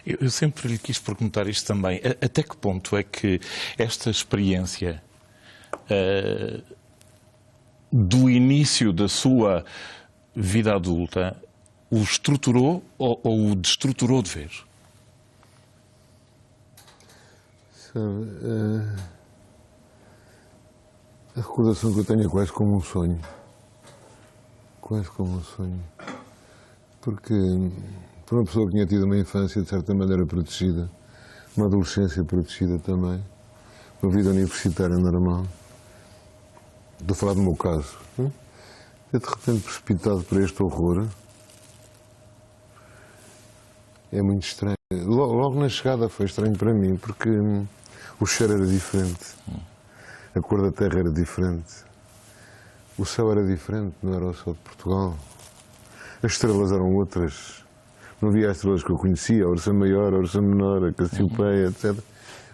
Eu sempre lhe quis perguntar isto também. Até que ponto é que esta experiência do início da sua vida adulta o estruturou ou o destruturou de vez? A recordação que eu tenho é quase como um sonho. Quase como um sonho. Porque, para uma pessoa que tinha tido uma infância de certa maneira protegida, uma adolescência protegida também, uma vida universitária normal, estou a falar do meu caso, é de repente precipitado por este horror. É muito estranho. Logo na chegada foi estranho para mim, porque o cheiro era diferente, a cor da terra era diferente, o céu era diferente, não era o céu de Portugal, as estrelas eram outras, não havia as estrelas que eu conhecia, a Ursa Maior, a Ursa Menor, a Cassiopeia, etc.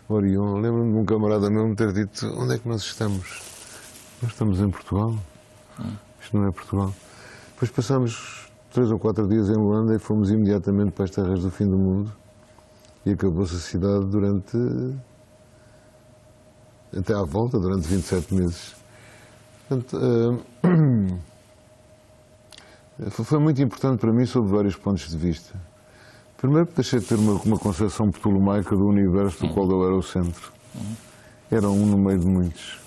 Orion, lembro-me de um camarada meu me ter dito: onde é que nós estamos? Nós estamos em Portugal, isto não é Portugal. Depois passámos 3 ou 4 dias em Luanda e fomos imediatamente para as terras do fim do mundo e acabou-se a cidade até à volta, durante 27 meses. Portanto, foi muito importante para mim sob vários pontos de vista. Primeiro, deixei de ter uma concepção ptolomaica do universo do qual eu era o centro. Era um no meio de muitos.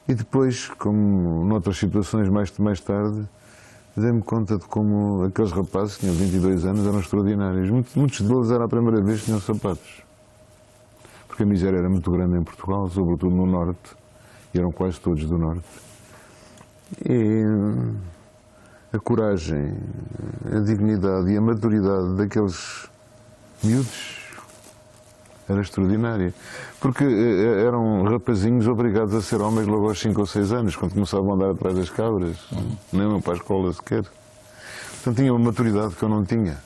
E depois, como noutras situações mais tarde, dei-me conta de como aqueles rapazes que tinham 22 anos eram extraordinários. Muitos deles era a primeira vez que tinham sapatos. Porque a miséria era muito grande em Portugal, sobretudo no Norte, e eram quase todos do Norte. E a coragem, a dignidade e a maturidade daqueles miúdos era extraordinária. Porque eram rapazinhos obrigados a ser homens logo aos 5 ou 6 anos, quando começavam a andar atrás das cabras, nem iam para a escola sequer. Portanto, tinham uma maturidade que eu não tinha.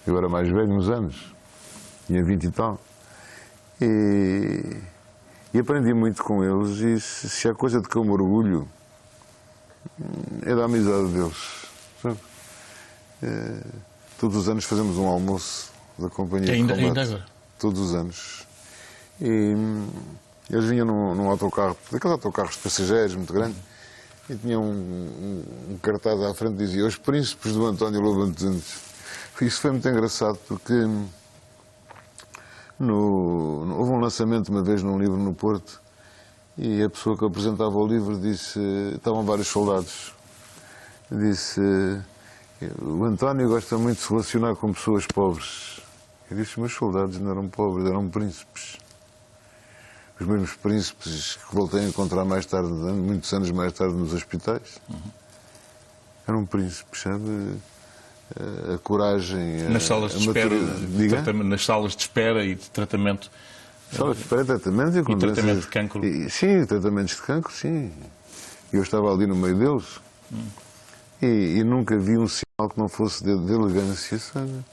Eu era mais velho uns anos, tinha 20 e tal. E aprendi muito com eles, e se há coisa de que eu me orgulho, é da amizade deles. Sabe? Todos os anos fazemos um almoço da companhia de combate. Ainda agora? Todos os anos. E eles vinham num autocarro, daqueles autocarros de passageiros muito grande, e tinham um cartaz à frente que dizia: os príncipes do António Lobo Antunes. Isso foi muito engraçado, porque houve um lançamento uma vez num livro no Porto, e a pessoa que apresentava o livro disse, estavam vários soldados, disse: o António gosta muito de se relacionar com pessoas pobres. Eu disse: os meus soldados não eram pobres, eram príncipes. Os mesmos príncipes que voltei a encontrar mais tarde, muitos anos mais tarde, nos hospitais. Eram príncipes, sabe? A coragem, nas salas de espera, nas salas de espera e de tratamento. Salas de espera, tratamento e tratamento de cancro. Sim, tratamentos de cancro, sim. Eu estava ali no meio deles e nunca vi um sinal que não fosse de elegância, sabe?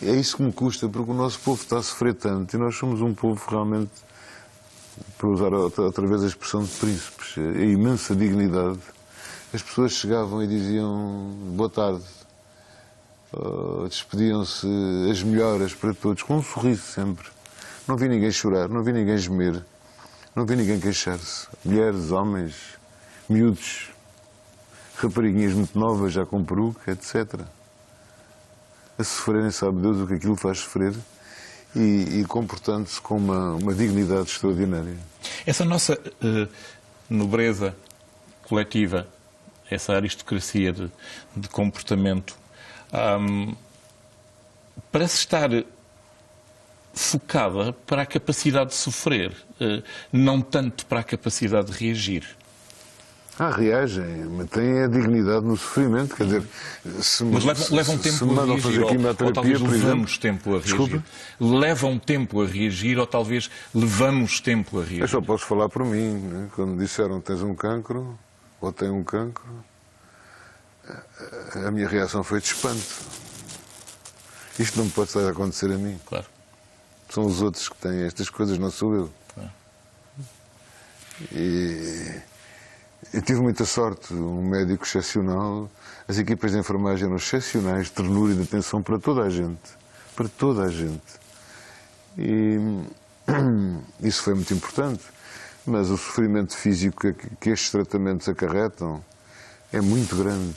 É isso que me custa, porque o nosso povo está a sofrer tanto, e nós somos um povo realmente, para usar outra vez a expressão de príncipes, a imensa dignidade. As pessoas chegavam e diziam boa tarde, despediam-se as melhoras para todos, com um sorriso sempre. Não vi ninguém chorar, não vi ninguém gemer, não vi ninguém queixar-se. Mulheres, homens, miúdos, rapariguinhas muito novas, já com peruca, etc. A sofrerem, sabe Deus o que aquilo faz sofrer, e comportando-se com uma dignidade extraordinária. Essa nossa nobreza coletiva, essa aristocracia de comportamento, parece estar focada para a capacidade de sofrer, não tanto para a capacidade de reagir. Reagem, mas têm a dignidade no sofrimento, quer dizer... Mas levam tempo a reagir, ou talvez levamos tempo a reagir. Desculpa? Levam tempo a reagir, ou talvez levamos tempo a reagir. Eu só posso falar por mim, né? Quando disseram tens um cancro, ou tem um cancro, a minha reação foi de espanto. Isto não pode estar a acontecer a mim. Claro. São os outros que têm estas coisas, não sou eu. Claro. E eu tive muita sorte, um médico excepcional, as equipas de enfermagem eram excepcionais, de ternura e de atenção para toda a gente. para toda a gente. E isso foi muito importante. Mas o sofrimento físico que estes tratamentos acarretam é muito grande.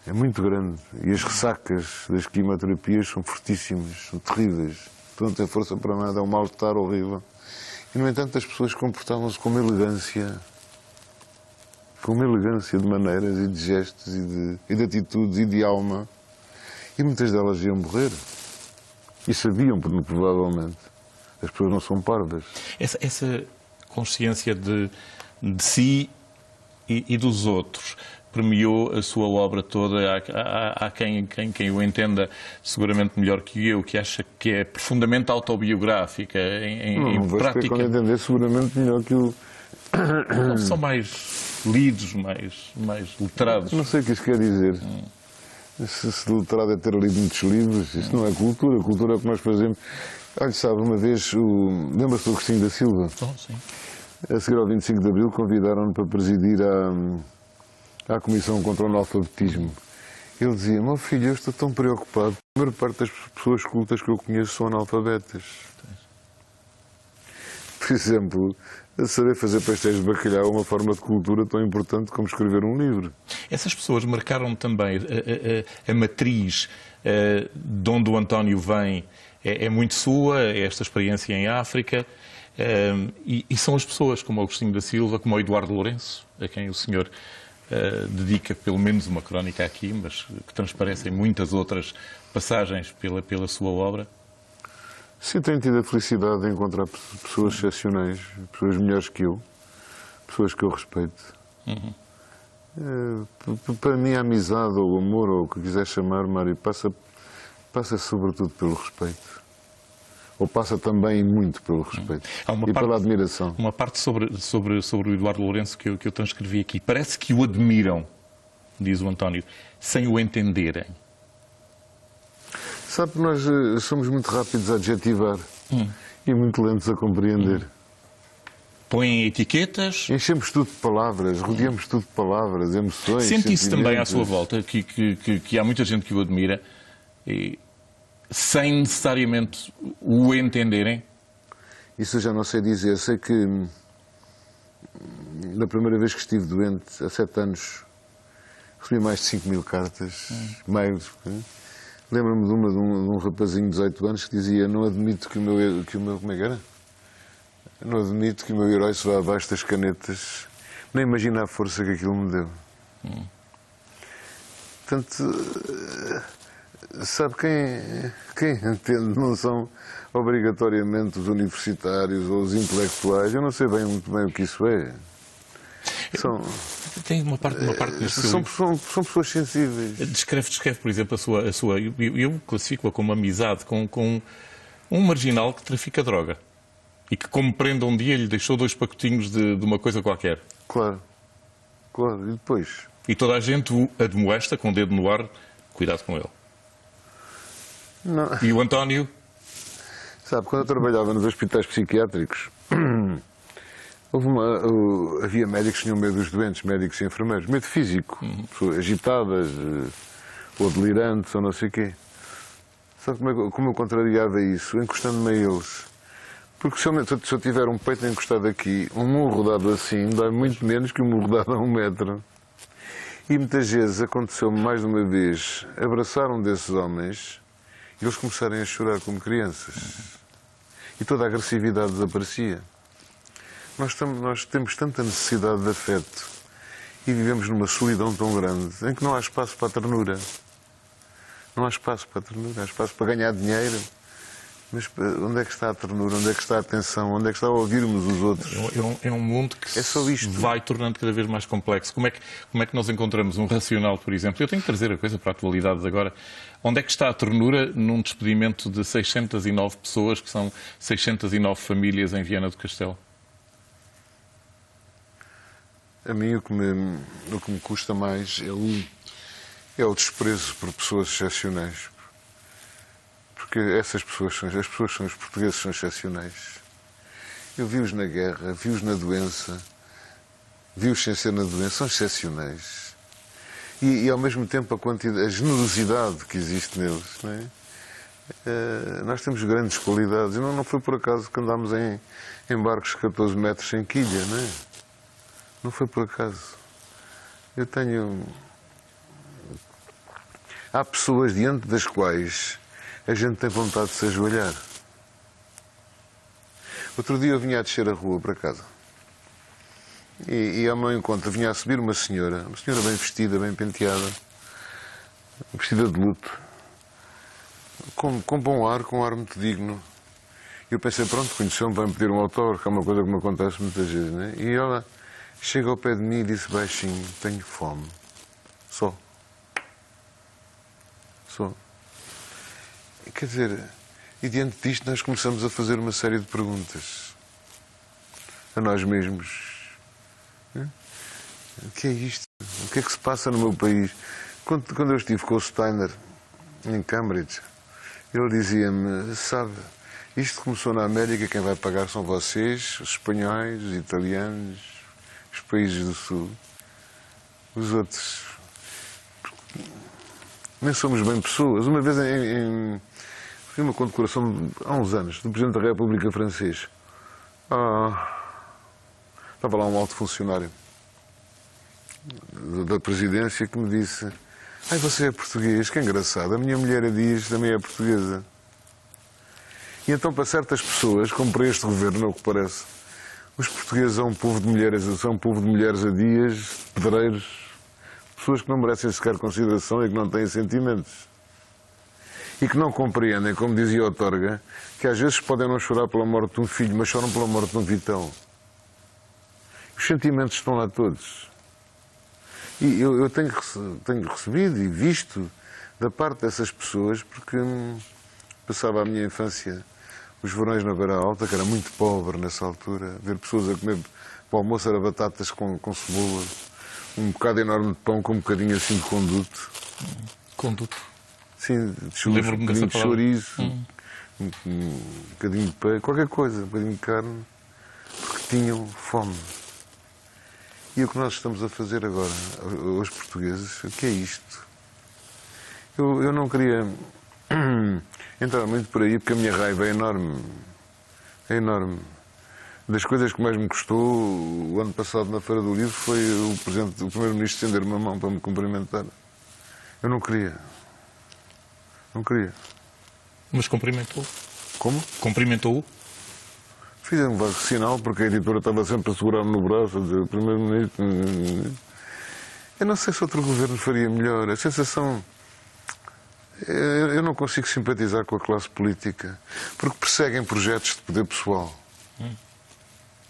É muito grande. E as ressacas das quimioterapias são fortíssimas, são terríveis. Tu não tens força para nada, é um mal-estar horrível. E, no entanto, as pessoas comportavam-se com uma elegância de maneiras e de gestos e de atitudes e de alma. E muitas delas iam morrer. E sabiam, provavelmente. As pessoas não são parvas. Essa consciência de si e dos outros permeou a sua obra toda. Há quem o entenda seguramente melhor que eu, que acha que é profundamente autobiográfica. Não vou prática. Quando entender seguramente melhor que o... São mais lidos, mais literados. Não sei o que isso quer dizer. Se letrado é ter lido muitos livros, isso não é cultura. A cultura é o que nós fazemos. Olha, sabe, uma vez, lembra-se do Agostinho da Silva? Sim. A seguir ao 25 de Abril, convidaram-no para presidir à Comissão contra o Analfabetismo. Ele dizia: meu filho, eu estou tão preocupado. A maior parte das pessoas cultas que eu conheço são analfabetas. Por exemplo, saber fazer pastéis de bacalhau é uma forma de cultura tão importante como escrever um livro. Essas pessoas marcaram também a matriz de onde o António vem. É muito sua, é esta experiência em África. E são as pessoas como o Agostinho da Silva, como o Eduardo Lourenço, a quem o senhor dedica pelo menos uma crónica aqui, mas que transparecem muitas outras passagens pela sua obra. Sim, tenho tido a felicidade de encontrar pessoas excepcionais, pessoas melhores que eu, pessoas que eu respeito. Para mim, a amizade ou o amor, ou o que quiser chamar, Mário, passa sobretudo pelo respeito. Ou passa também e muito pelo respeito. Pela admiração. Uma parte sobre o Eduardo Lourenço que eu transcrevi aqui. Parece que o admiram, diz o António, sem o entenderem. Sabe que nós somos muito rápidos a adjetivar e muito lentos a compreender. Põem etiquetas. Enchemos tudo de palavras, rodeamos tudo de palavras, emoções. Sente isso também à sua volta, que há muita gente que o admira, sem necessariamente o entenderem? Isso eu já não sei dizer. Sei que na primeira vez que estive doente, há 7 anos, recebi mais de 5.000 cartas, mails. Lembro-me de um rapazinho de 18 anos que dizia: não admito que o meu como é que era? Não admito que o meu herói se vá abaixo das canetas. Nem imagina a força que aquilo me deu. Portanto, sabe, quem entende não são obrigatoriamente os universitários ou os intelectuais. Eu não sei muito bem o que isso é. Tem uma parte neste são pessoas sensíveis. Descreve, por exemplo, a sua eu classifico-a como amizade com um marginal que trafica droga e que, como prenda um dia, lhe deixou 2 pacotinhos de uma coisa qualquer. Claro. E depois? E toda a gente o admoesta com o dedo no ar: cuidado com ele. Não. E o António? Sabe, quando eu trabalhava nos hospitais psiquiátricos, havia médicos que tinham medo dos doentes, médicos e enfermeiros, medo físico, pessoas agitadas, ou delirantes, ou não sei o quê. Sabe como eu contrariava isso? Encostando-me a eles. Porque se eu tiver um peito encostado aqui, um murro dado assim, dói muito menos que um murro dado a 1 metro. E muitas vezes aconteceu-me mais de uma vez abraçar um desses homens e eles começarem a chorar como crianças. E toda a agressividade desaparecia. Nós temos tanta necessidade de afeto e vivemos numa solidão tão grande em que não há espaço para a ternura. Não há espaço para a ternura, há espaço para ganhar dinheiro. Mas onde é que está a ternura? Onde é que está a atenção? Onde é que está a ouvirmos os outros? É um mundo que é só isto. Vai tornando cada vez mais complexo. Como é que nós encontramos um racional, por exemplo? Eu tenho que trazer a coisa para a atualidade agora. Onde é que está a ternura num despedimento de 609 pessoas, que são 609 famílias em Viana do Castelo? A mim o que me custa mais é o desprezo por pessoas excepcionais. Porque essas pessoas são os portugueses, são excepcionais. Eu vi-os na guerra, vi-os na doença, vi-os sem ser na doença, são excepcionais. E ao mesmo tempo a generosidade que existe neles, não é? Nós temos grandes qualidades. E não foi por acaso que andámos em barcos de 14 metros sem quilha, não é? Não foi por acaso. Eu tenho... Há pessoas diante das quais a gente tem vontade de se ajoelhar. Outro dia eu vinha a descer a rua para casa. E ao meu encontro vinha a subir uma senhora bem vestida, bem penteada, vestida de luto, com bom ar, com um ar muito digno. E eu pensei, pronto, conheceu-me, vai-me pedir um autógrafo, que é uma coisa que me acontece muitas vezes, né? E ela chega ao pé de mim e disse baixinho, tenho fome. Só. Quer dizer, e diante disto nós começamos a fazer uma série de perguntas a nós mesmos. O que é isto? O que é que se passa no meu país? Quando eu estive com o Steiner em Cambridge, ele dizia-me, sabe, isto começou na América, quem vai pagar são vocês, os espanhóis, os italianos, os países do Sul. Os outros nem somos bem pessoas. Uma vez foi uma condecoração há uns anos do Presidente da República francês. Estava lá um alto funcionário da presidência que me disse, você é português, que engraçado, a minha mulher diz também é portuguesa. E então para certas pessoas, como para este governo, é o que parece, os portugueses são um povo de mulheres adias, de pedreiros, pessoas que não merecem sequer consideração e que não têm sentimentos. E que não compreendem, como dizia o Torga, que às vezes podem não chorar pela morte de um filho, mas choram pela morte de um vitão. Os sentimentos estão lá todos. E eu tenho recebido e visto da parte dessas pessoas, porque passava a minha infância os verões na Beira Alta, que era muito pobre nessa altura, ver pessoas a comer para o almoço era batatas com cebola, um bocado enorme de pão com um bocadinho assim de conduto. Conduto? Sim, um bocadinho de chouriço, um bocadinho de peixe, qualquer coisa, um bocadinho de carne, porque tinham fome. E o que nós estamos a fazer agora, os portugueses, o que é isto? Eu não queria entrar muito por aí, porque a minha raiva é enorme. É enorme. Das coisas que mais me custou, o ano passado na Feira do Livro, foi o Primeiro-Ministro estender-me a mão para me cumprimentar. Eu não queria. Não queria. Mas cumprimentou? Como? Cumprimentou-o? Fiz um vago sinal, porque a editora estava sempre a segurar-me no braço, a dizer, Primeiro-Ministro... Eu não sei se outro governo faria melhor. A sensação... Eu não consigo simpatizar com a classe política, porque perseguem projetos de poder pessoal.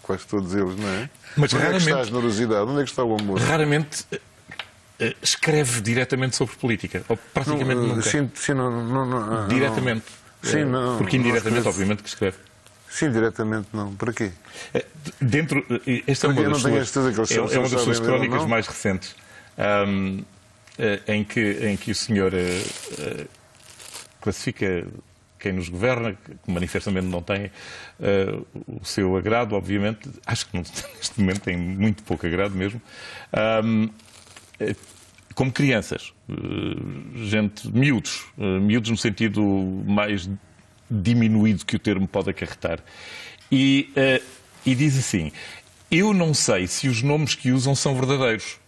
Quase todos eles, não é? Mas onde raramente... é que está a generosidade? Onde é que está o amor? Raramente escreve diretamente sobre política. Ou praticamente nunca. Sim, Diretamente. Sim, não. Porque indiretamente, obviamente, que escreve. Sim, diretamente não. Para quê? Esta é uma das suas crónicas não? mais recentes, em que o senhor classifica quem nos governa, que manifestamente não tem o seu agrado, obviamente. Acho que neste momento tem muito pouco agrado mesmo. Como crianças, miúdos no sentido mais diminuído que o termo pode acarretar. E diz assim, eu não sei se os nomes que usam são verdadeiros.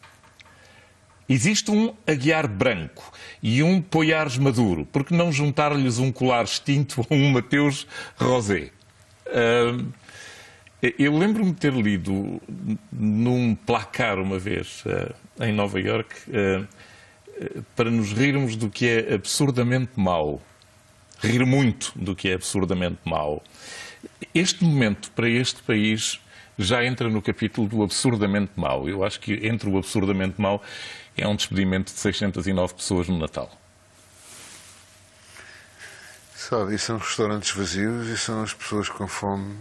Existe um Aguiar Branco e um Poiares Maduro, por que não juntar-lhes um Colar Extinto ou um Mateus Rosé? Eu lembro-me de ter lido num placar uma vez em Nova Iorque para nos rirmos do que é absurdamente mau. Rir muito do que é absurdamente mau. Este momento, para este país, já entra no capítulo do absurdamente mau. Eu acho que entre o absurdamente mau é um despedimento de 609 pessoas no Natal. Sabe, e são restaurantes vazios, e são as pessoas com fome,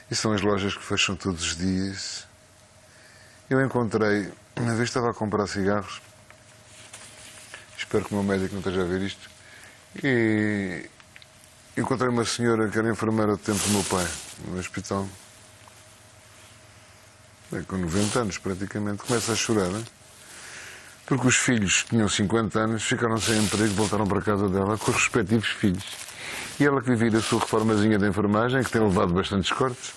e são as lojas que fecham todos os dias. Eu encontrei, uma vez estava a comprar cigarros, espero que o meu médico não esteja a ver isto, e encontrei uma senhora que era enfermeira do tempo do meu pai, no hospital, com 90 anos praticamente, começa a chorar, né? Porque os filhos tinham 50 anos, ficaram sem emprego, voltaram para a casa dela com os respectivos filhos. E ela que vivia a sua reformazinha de enfermagem, que tem levado bastantes cortes,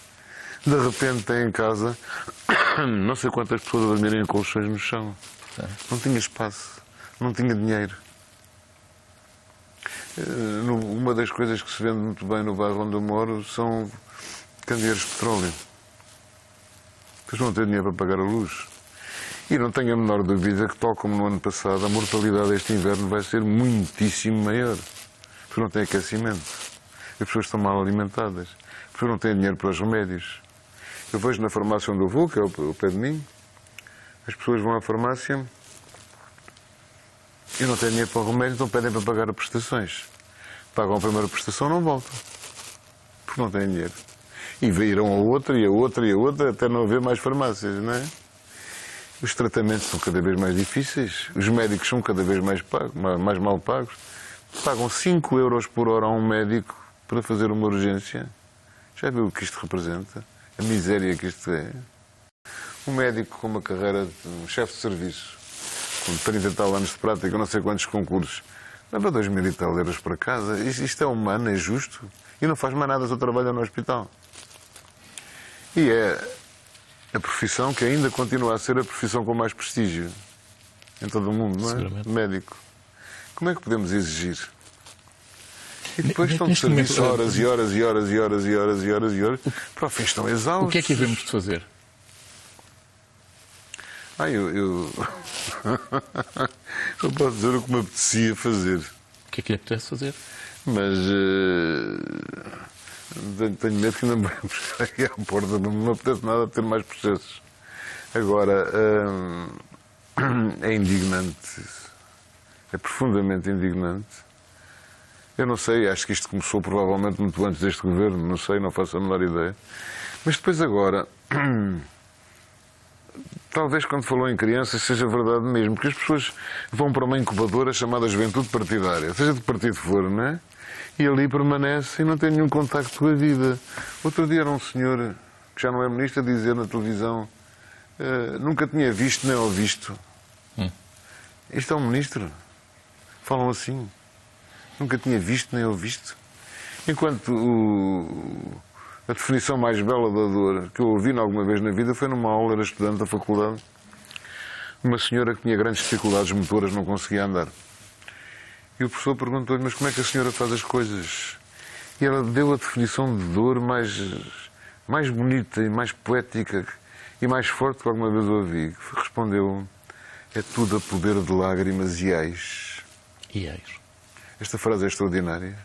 de repente tem em casa não sei quantas pessoas a dormirem em colchões no chão. Não tinha espaço, não tinha dinheiro. Uma das coisas que se vende muito bem no bairro onde eu moro são candeeiros de petróleo. Pois não têm dinheiro para pagar a luz. E não tenho a menor dúvida que, tal como no ano passado, a mortalidade este inverno vai ser muitíssimo maior. Porque não tem aquecimento. As pessoas estão mal alimentadas. As pessoas não têm dinheiro para os remédios. Eu vejo na farmácia onde eu vou, que é o pé de mim, as pessoas vão à farmácia e não têm dinheiro para o remédio, então pedem para pagar as prestações. Pagam a primeira prestação, não voltam. Porque não têm dinheiro. E irão a outra, e a outra, e a outra, até não haver mais farmácias, não é? Os tratamentos são cada vez mais difíceis, os médicos são cada vez mais mal pagos. Pagam 5 euros por hora a um médico para fazer uma urgência. Já viu o que isto representa? A miséria que isto é. Um médico com uma carreira de um chefe de serviço, com 30 e tal anos de prática, não sei quantos concursos, leva 2.000 e tal euros para casa. Isto é humano, é justo. E não faz mais nada, só trabalha no hospital. E é a profissão que ainda continua a ser a profissão com mais prestígio em todo o mundo, não é? Médico. Como é que podemos exigir? E depois estão de serviço horas e horas e horas e horas e horas e horas e horas. Para o fim estão exaustos. O que é que havemos de fazer? Eu posso dizer o que me apetecia fazer. O que é que lhe apetece fazer? Mas tenho medo que ainda me buscar aqui à porta. Não me apetece nada ter mais processos. Agora, é indignante. É profundamente indignante. Eu não sei, acho que isto começou provavelmente muito antes deste governo, não sei, não faço a menor ideia. Mas depois agora, talvez quando falou em crianças seja verdade mesmo, porque as pessoas vão para uma incubadora chamada juventude partidária, seja de partido for, não é? E ali permanecem e não têm nenhum contacto com a vida. Outro dia era um senhor, que já não é ministro, a dizer na televisão, nunca tinha visto nem ouvido. Este é um ministro. Falam assim. Nunca tinha visto nem ouvido. Enquanto a definição mais bela da dor que eu ouvi alguma vez na vida foi numa aula, era estudante da faculdade, uma senhora que tinha grandes dificuldades motoras, não conseguia andar. E o professor perguntou-lhe, mas como é que a senhora faz as coisas? E ela deu a definição de dor mais bonita e mais poética e mais forte que alguma vez ouvi. Respondeu, é tudo a poder de lágrimas e ais. E ais. Esta frase é extraordinária.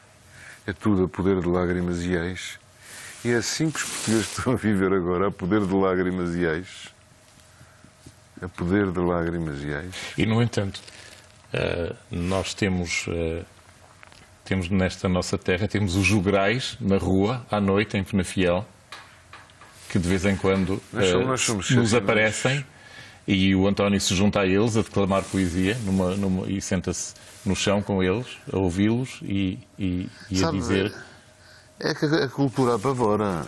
É tudo a poder de lágrimas e ais. E é assim que os portugueses estão a viver agora, a poder de lágrimas e ais. A poder de lágrimas e ais. E, no entanto, nós temos nesta nossa terra, temos os jograis na rua, à noite, em Penafiel, que de vez em quando nos aparecem, e o António se junta a eles a declamar poesia e senta-se no chão com eles, a ouvi-los e a dizer... É que a cultura apavora.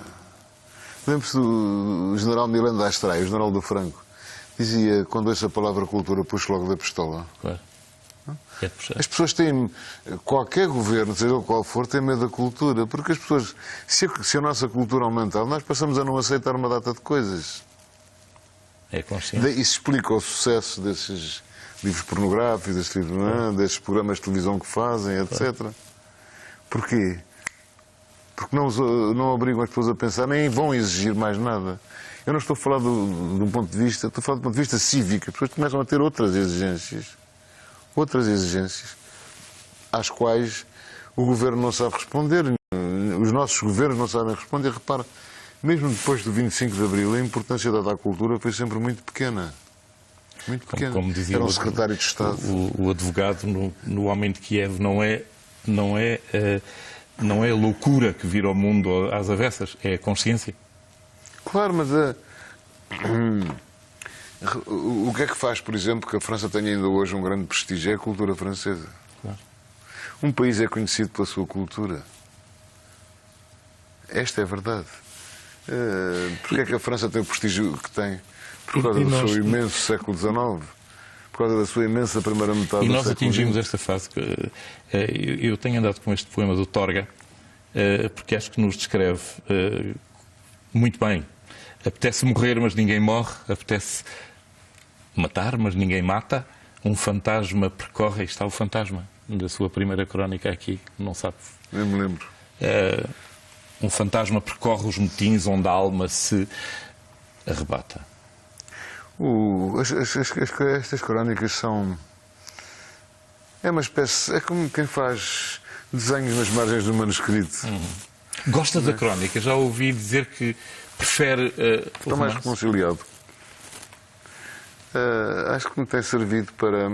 Lembro-se do general Miranda Astray, o general do Franco, dizia, quando ouço a palavra cultura, puxo logo da pistola. Claro. As pessoas têm, qualquer governo, seja qual for, tem medo da cultura, porque as pessoas, se a nossa cultura aumentar, nós passamos a não aceitar uma data de coisas. É consciente. Isso explica o sucesso desses livros pornográficos, desses programas de televisão que fazem, etc. Porquê? Porque não obrigam as pessoas a pensar, nem vão exigir mais nada. Eu não estou a falar de um ponto de vista, estou a falar do ponto de vista cívico. As pessoas começam a ter outras exigências, às quais o governo não sabe responder, os nossos governos não sabem responder. Repara, mesmo depois do 25 de Abril, a importância dada à cultura foi sempre muito pequena. Muito pequena. Como dizia era um secretário de Estado. O advogado no Homem de Kiev não é a loucura que vira o mundo às avessas, é a consciência. Claro, mas o que é que faz, por exemplo, que a França tenha ainda hoje um grande prestígio? É a cultura francesa. Claro. Um país é conhecido pela sua cultura. Esta é a verdade. Porquê é que a França tem o prestígio que tem? Por causa do seu imenso século XIX. Por causa da sua imensa primeira metade E do nós século atingimos XX. esta fase. Eu tenho andado com este poema do Torga, porque acho que nos descreve muito bem. Apetece morrer, mas ninguém morre. Apetece matar, mas ninguém mata. Um fantasma percorre. Aí está o fantasma da sua primeira crónica aqui, não sabe. Eu me lembro. Um fantasma percorre os motins onde a alma se arrebata. Estas crónicas são... É uma espécie... É como quem faz desenhos nas margens do manuscrito. Gosta da crónica? Já ouvi dizer que prefere Estou mais reconciliado. Acho que me tem servido para...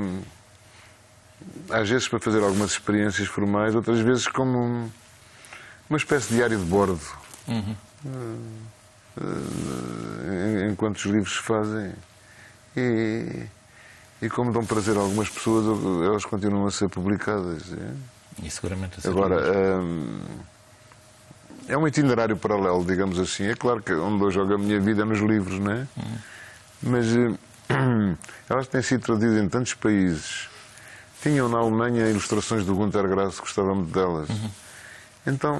Às vezes para fazer algumas experiências formais, outras vezes como uma espécie de diário de bordo. Enquanto os livros se fazem. E como dão prazer a algumas pessoas, elas continuam a ser publicadas. E seguramente a ser Agora, é um itinerário paralelo, digamos assim. É claro que onde eu jogo a minha vida é nos livros, não é? Mas elas têm sido traduzidas em tantos países. Tinham na Alemanha ilustrações do Günter Grass, gostava muito delas. Então,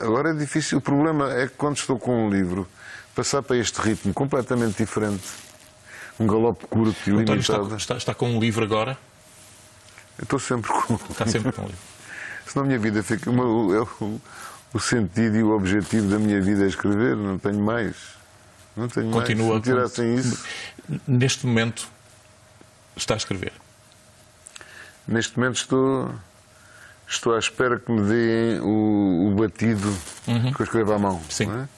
agora é difícil. O problema é que quando estou com um livro, passar para este ritmo completamente diferente, um galope curto e António, limitado. está com um livro agora? Eu estou sempre com... Está sempre com um livro. Senão a minha vida fica... O sentido e o objetivo da minha vida é escrever, não tenho mais. Não tenho Continua mais. Se tirassem isso... Neste momento, está a escrever? Neste momento estou à espera que me deem o batido que eu escrevo à mão. Sim. Não é?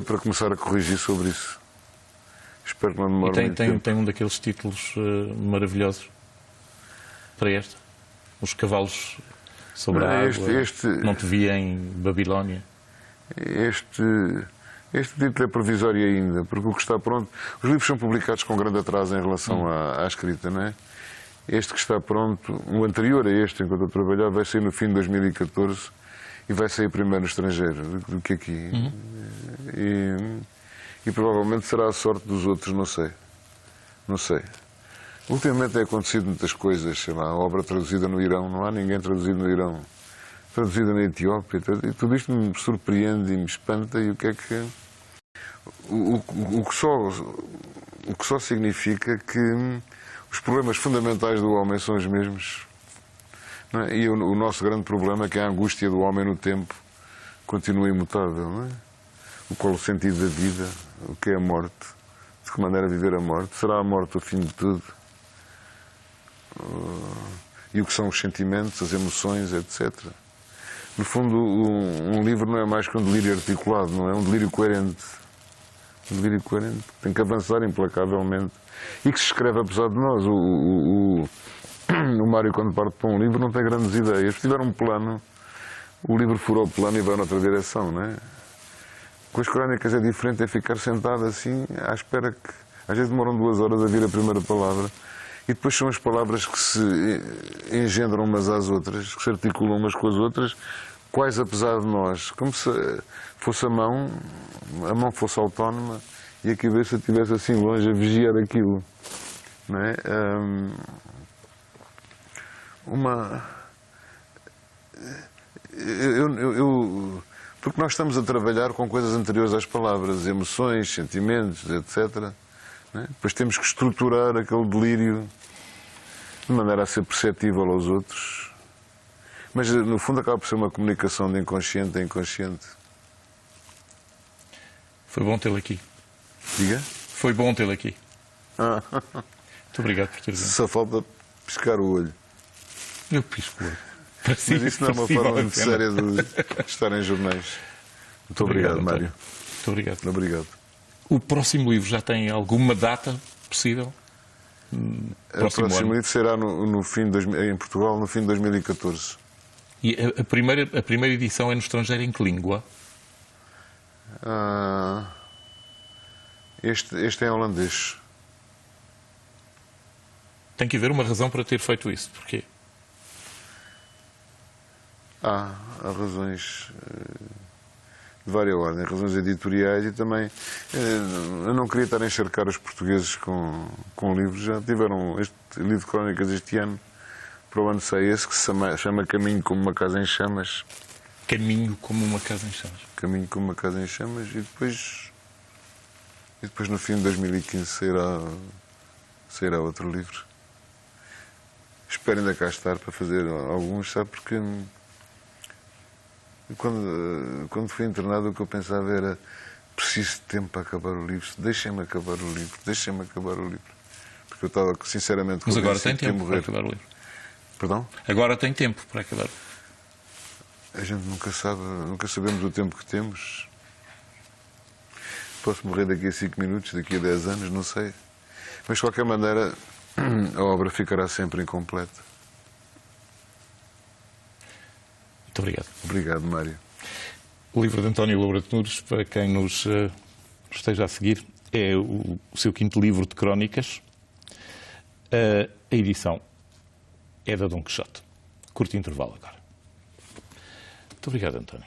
Para começar a corrigir sobre isso. Espero que não demore muito tempo. Tem um daqueles títulos maravilhosos para esta? Os cavalos sobre a água. Não te vi em Babilónia. Este título é provisório ainda, porque o que está pronto... Os livros são publicados com grande atraso em relação à escrita, não é? Este que está pronto, o anterior a este, enquanto eu trabalhava, vai sair no fim de 2014 e vai sair primeiro no estrangeiro do que aqui. E provavelmente será a sorte dos outros, não sei. Não sei. Ultimamente tem acontecido muitas coisas, sei lá, a obra traduzida no Irão, não há ninguém traduzido no Irão, traduzida na Etiópia, e tudo isto me surpreende e me espanta, e o que é que... O que só significa que os problemas fundamentais do homem são os mesmos. Não é? E o nosso grande problema é que a angústia do homem no tempo continua imutável. Não é? Qual o sentido da vida? O que é a morte? De que maneira viver a morte? Será a morte o fim de tudo? E o que são os sentimentos, as emoções, etc. No fundo, um livro não é mais que um delírio articulado, não é? Um delírio coerente. Um delírio coerente. Tem que avançar implacavelmente. E que se escreve apesar de nós. O Mário, quando parte para um livro, não tem grandes ideias. Se tiver um plano, o livro fura o plano e vai noutra direção, não é? Com as crónicas é diferente, é ficar sentado assim, à espera que... Às vezes demoram 2 horas a vir a primeira palavra. E depois são as palavras que se engendram umas às outras, que se articulam umas com as outras, quais apesar de nós. Como se fosse a mão fosse autónoma e a cabeça estivesse assim longe a vigiar aquilo. Não é? Porque nós estamos a trabalhar com coisas anteriores às palavras, emoções, sentimentos, etc. Não é? Depois temos que estruturar aquele delírio de maneira a ser perceptível aos outros. Mas, no fundo, acaba por ser uma comunicação de inconsciente a inconsciente. Foi bom tê-lo aqui. Diga? Foi bom tê-lo aqui. Muito obrigado por ter vindo. Só falta piscar o olho. Eu pisco o olho. Mas isso não é uma forma muito séria de estar em jornais. Muito obrigado, Mário. Muito obrigado. Obrigado. O próximo livro já tem alguma data possível? O próximo livro será em Portugal no fim de 2014. E a primeira edição é no estrangeiro em que língua? Este é holandês. Tem que haver uma razão para ter feito isso. Porquê? Há razões. de várias ordens, razões editoriais e também eu não queria estar a encharcar os portugueses com livros. Já tiveram este livro de crónicas este ano, para o ano sai esse, que se chama Caminho como uma casa em chamas. Caminho como uma casa em chamas. Caminho como uma casa em chamas e depois no fim de 2015 sairá outro livro. Espero ainda cá estar para fazer alguns, sabe, porque quando fui internado o que eu pensava era preciso de tempo para acabar o livro, deixem-me acabar o livro, deixem-me acabar o livro. Porque eu estava sinceramente Mas agora tem tempo morrer. para acabar o livro. Perdão? Agora tem tempo para acabar. A gente nunca sabemos o tempo que temos. Posso morrer daqui a 5 minutos, daqui a 10 anos, não sei. Mas, de qualquer maneira, a obra ficará sempre incompleta. Muito obrigado. Obrigado, Mário. O livro de António Loura de Nunes, para quem nos esteja a seguir, é o seu 5º livro de crónicas. A edição é da Dom Quixote. Curto intervalo agora. Muito obrigado, António.